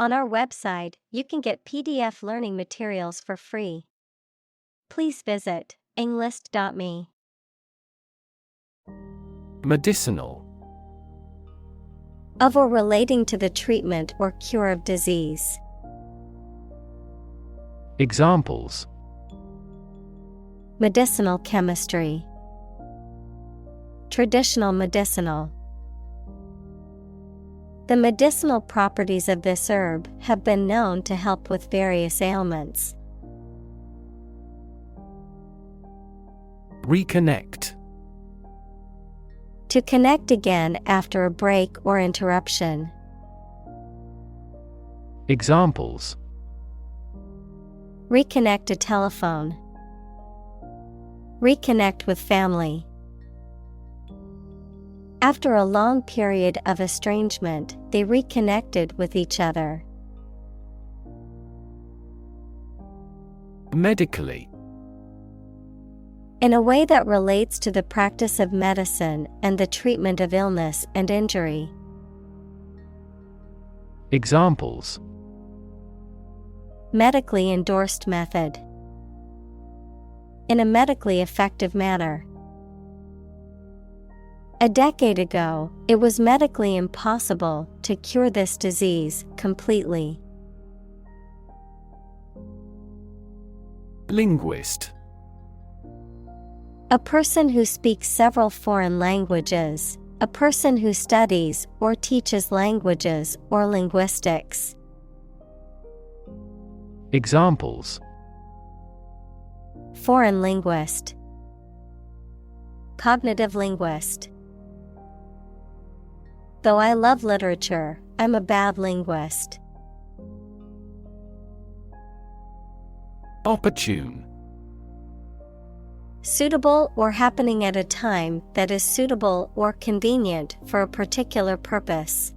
On our website, you can get PDF learning materials for free. Please visit englist.me. Medicinal. Of or relating to the treatment or cure of disease. Examples: Medicinal chemistry. Traditional medicinal. The medicinal properties of this herb have been known to help with various ailments. Reconnect. To connect again after a break or interruption. Examples: Reconnect a telephone. Reconnect with family. After a long period of estrangement, they reconnected with each other. Medically. In a way that relates to the practice of medicine and the treatment of illness and injury. Examples: Medically endorsed method. In a medically effective manner. A decade ago, it was medically impossible to cure this disease completely. Linguist. A person who speaks several foreign languages, a person who studies or teaches languages or linguistics. Examples: Foreign linguist. Cognitive linguist. Though I love literature, I'm a bad linguist. Opportune. Suitable or happening at a time that is suitable or convenient for a particular purpose.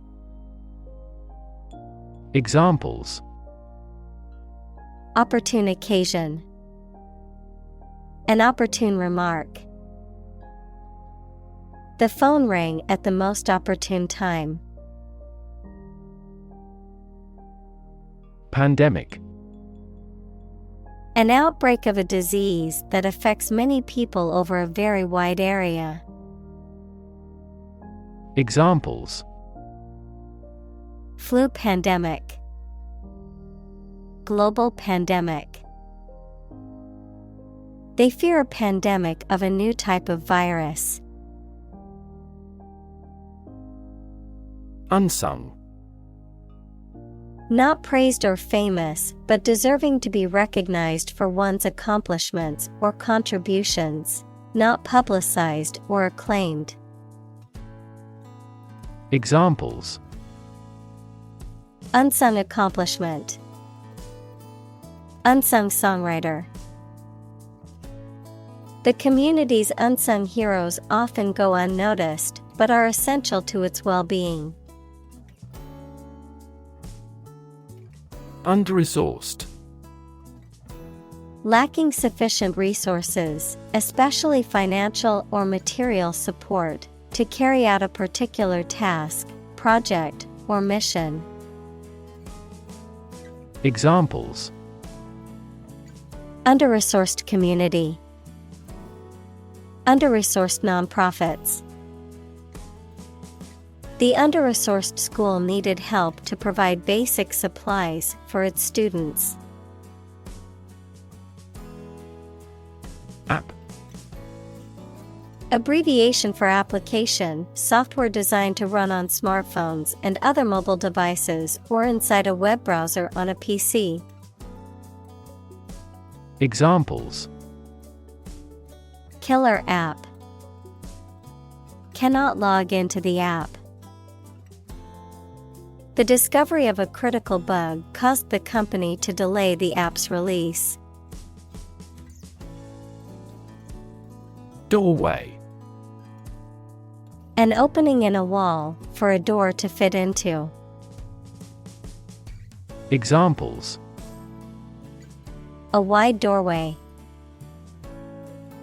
Examples: Opportune occasion. An opportune remark. The phone rang at the most opportune time. Pandemic. An outbreak of a disease that affects many people over a very wide area. Examples: Flu pandemic. Global pandemic. They fear a pandemic of a new type of virus. Unsung. Not praised or famous, but deserving to be recognized for one's accomplishments or contributions, not publicized or acclaimed. Examples: Unsung accomplishment. Unsung songwriter. The community's unsung heroes often go unnoticed, but are essential to its well-being. Under-resourced. Lacking sufficient resources, especially financial or material support, to carry out a particular task, project, or mission. Examples: Under-resourced community. Under-resourced nonprofits. The under-resourced school needed help to provide basic supplies for its students. App. Abbreviation for application, software designed to run on smartphones and other mobile devices or inside a web browser on a PC. Examples: Killer app. Cannot log into the app. The discovery of a critical bug caused the company to delay the app's release. Doorway. An opening in a wall for a door to fit into. Examples: A wide doorway.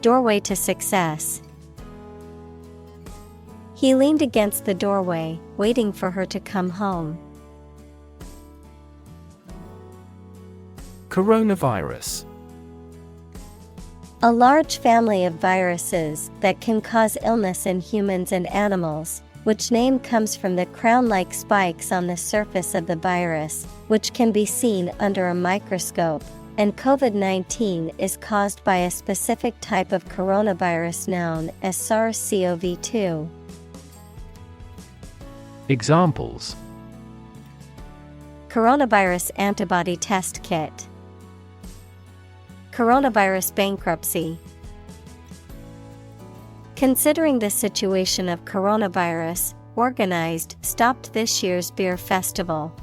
Doorway to success. He leaned against the doorway, waiting for her to come home. Coronavirus. A large family of viruses that can cause illness in humans and animals, which name comes from the crown-like spikes on the surface of the virus, which can be seen under a microscope, and COVID-19 is caused by a specific type of coronavirus known as SARS-CoV-2. Examples: Coronavirus antibody test kit. Coronavirus bankruptcy. Considering the situation of coronavirus, organized stopped this year's beer festival.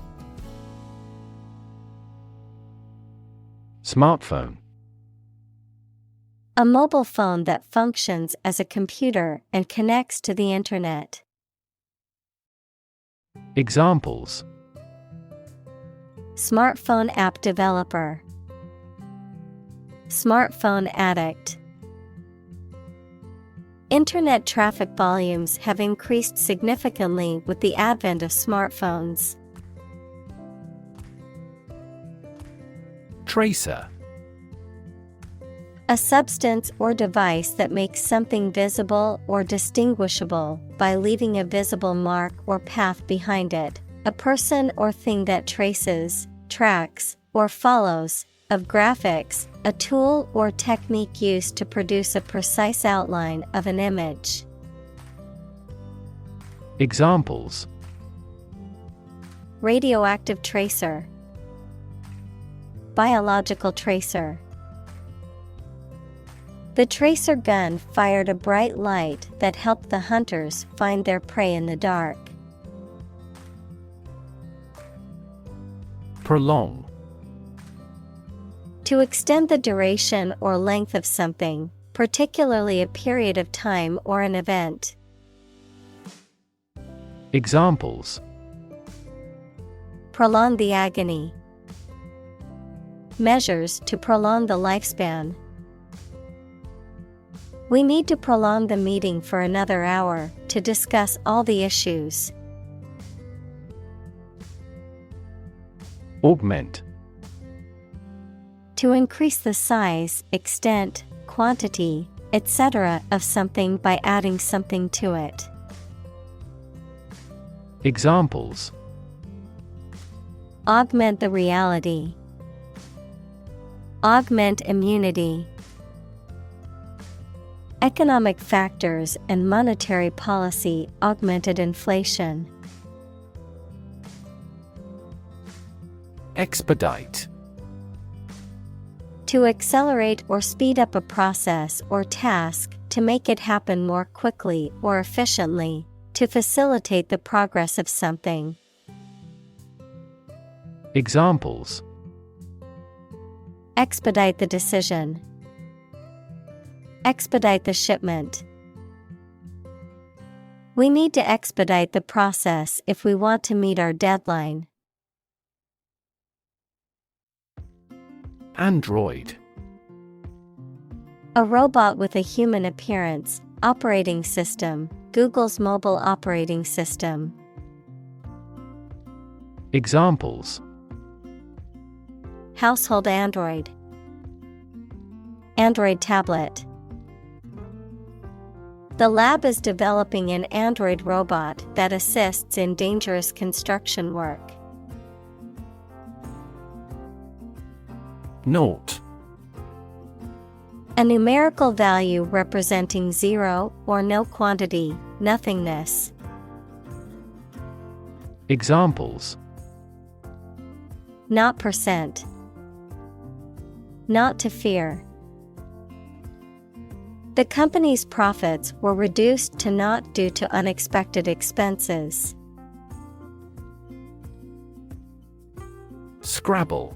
Smartphone. A mobile phone that functions as a computer and connects to the internet. Examples: Smartphone app developer. Smartphone addict. Internet traffic volumes have increased significantly with the advent of smartphones. Tracer. A substance or device that makes something visible or distinguishable by leaving a visible mark or path behind it. A person or thing that traces, tracks, or follows. Of graphics, a tool or technique used to produce a precise outline of an image. Examples: Radioactive tracer. Biological tracer. The tracer gun fired a bright light that helped the hunters find their prey in the dark. Prolong. To extend the duration or length of something, particularly a period of time or an event. Examples: Prolong the agony. Measures to prolong the lifespan. We need to prolong the meeting for another hour to discuss all the issues. Augment. To increase the size, extent, quantity, etc. of something by adding something to it. Examples: Augment the reality. Augment immunity. Economic factors and monetary policy augmented inflation. Expedite. To accelerate or speed up a process or task, to make it happen more quickly or efficiently, to facilitate the progress of something. Examples: Expedite the decision. Expedite the shipment. We need to expedite the process if we want to meet our deadline. Android. A robot with a human appearance, operating system, Google's mobile operating system. Examples: Household Android. Android tablet. The lab is developing an android robot that assists in dangerous construction work. Naught. A numerical value representing zero or no quantity, nothingness. Examples: Not percent. Not to fear. The company's profits were reduced to naught due to unexpected expenses. Scrabble.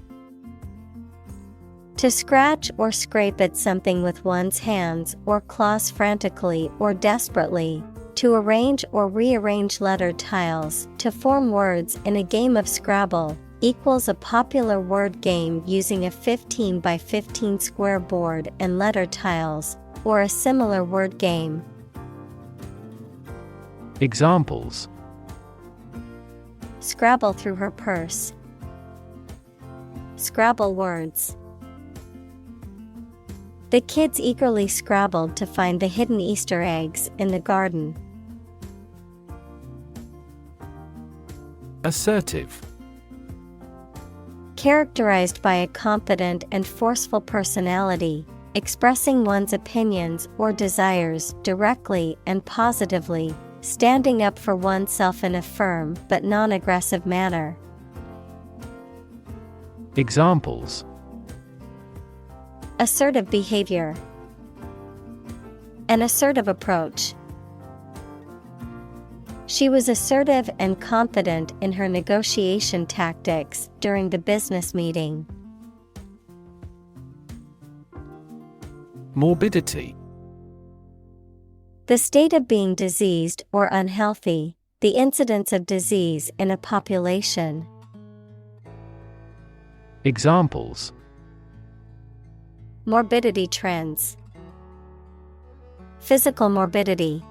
To scratch or scrape at something with one's hands or claws frantically or desperately. To arrange or rearrange letter tiles to form words in a game of Scrabble equals a popular word game using a 15 by 15 square board and letter tiles, or a similar word game. Examples: Scrabble through her purse. Scrabble words. The kids eagerly scrabbled to find the hidden Easter eggs in the garden. Assertive. Characterized by a confident and forceful personality, expressing one's opinions or desires directly and positively, standing up for oneself in a firm but non-aggressive manner. Examples: Assertive behavior. An assertive approach. She was assertive and confident in her negotiation tactics during the business meeting. Morbidity. The state of being diseased or unhealthy, the incidence of disease in a population. Examples: Morbidity trends. Physical morbidity.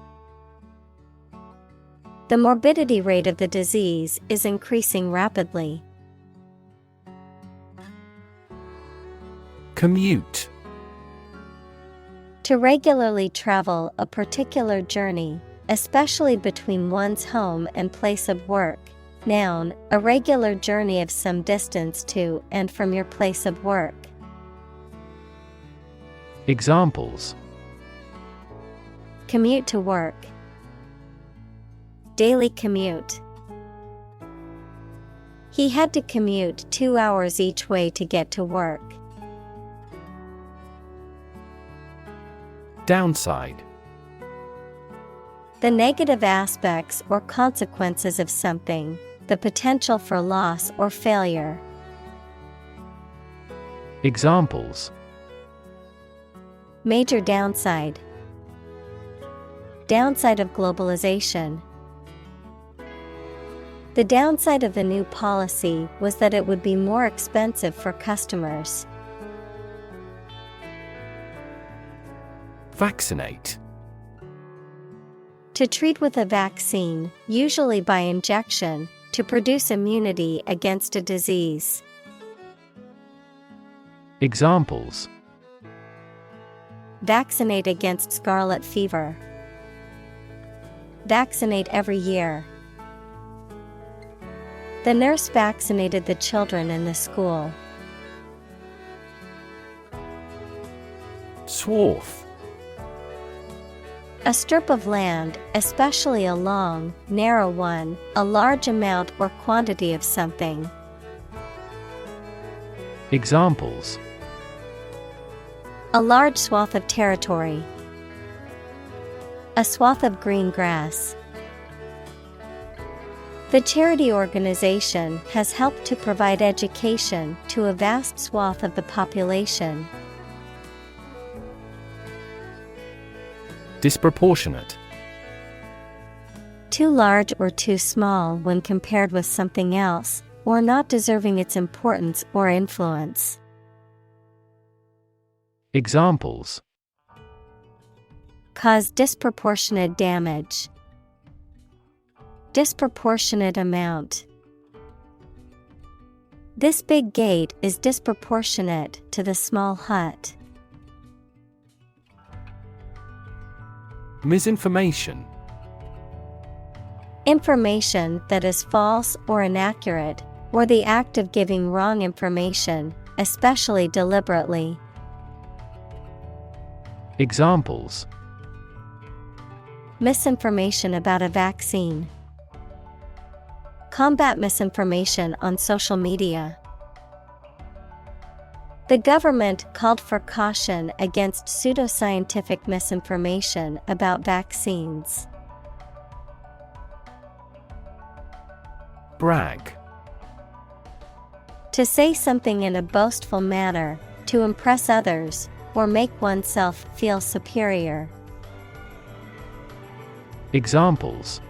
The morbidity rate of the disease is increasing rapidly. Commute. To regularly travel a particular journey, especially between one's home and place of work. Noun, a regular journey of some distance to and from your place of work. Examples: Commute to work. Daily commute. He had to commute 2 hours each way to get to work. Downside. The negative aspects or consequences of something, the potential for loss or failure. Examples: Major downside. Downside of globalization. The downside of the new policy was that it would be more expensive for customers. Vaccinate. To treat with a vaccine, usually by injection, to produce immunity against a disease. Examples: Vaccinate against scarlet fever. Vaccinate every year. The nurse vaccinated the children in the school. Swath. A strip of land, especially a long, narrow one, a large amount or quantity of something. Examples: A large swath of territory. A swath of green grass. The charity organization has helped to provide education to a vast swath of the population. Disproportionate. Too large or too small when compared with something else, or not deserving its importance or influence. Examples: Cause disproportionate damage. Disproportionate amount. This big gate is disproportionate to the small hut. Misinformation. Information that is false or inaccurate, or the act of giving wrong information, especially deliberately. Examples: Misinformation about a vaccine. Combat misinformation on social media. The government called for caution against pseudoscientific misinformation about vaccines. Brag. To say something in a boastful manner, to impress others, or make oneself feel superior. Examples: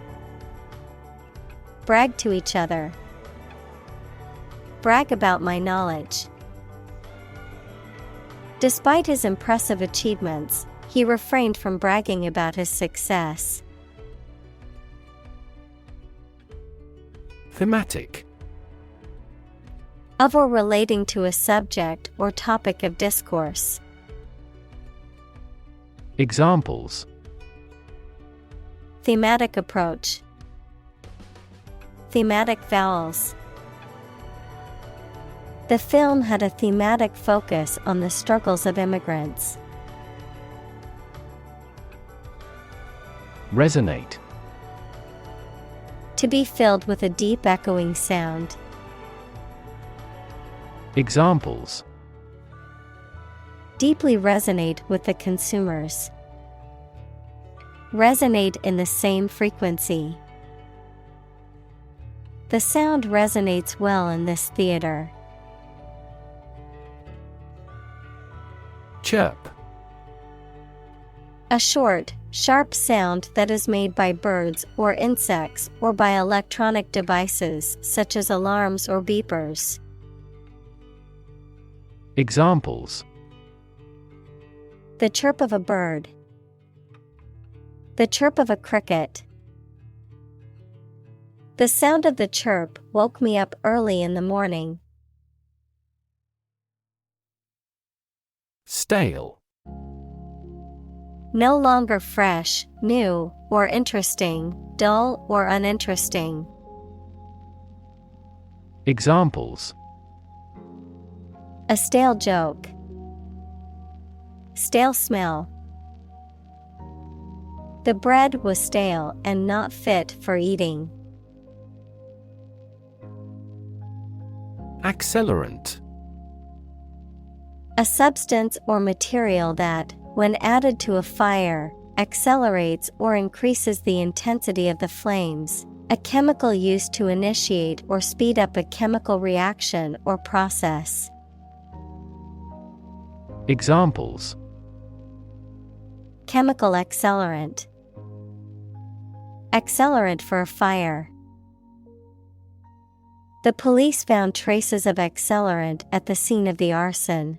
Brag to each other. Brag about my knowledge. Despite his impressive achievements, he refrained from bragging about his success. Thematic. Of or relating to a subject or topic of discourse. Examples: Thematic approach. Thematic vowels. The film had a thematic focus on the struggles of immigrants. Resonate. To be filled with a deep echoing sound. Examples: Deeply resonate with the consumers. Resonate in the same frequency. The sound resonates well in this theater. Chirp. A short, sharp sound that is made by birds or insects or by electronic devices such as alarms or beepers. Examples: The chirp of a bird. The chirp of a cricket. The sound of the chirp woke me up early in the morning. Stale. No longer fresh, new, or interesting, dull or uninteresting. Examples: A stale joke. Stale smell. The bread was stale and not fit for eating. Accelerant. A substance or material that, when added to a fire, accelerates or increases the intensity of the flames, a chemical used to initiate or speed up a chemical reaction or process. Examples: Chemical accelerant. Accelerant for a fire. The police found traces of accelerant at the scene of the arson.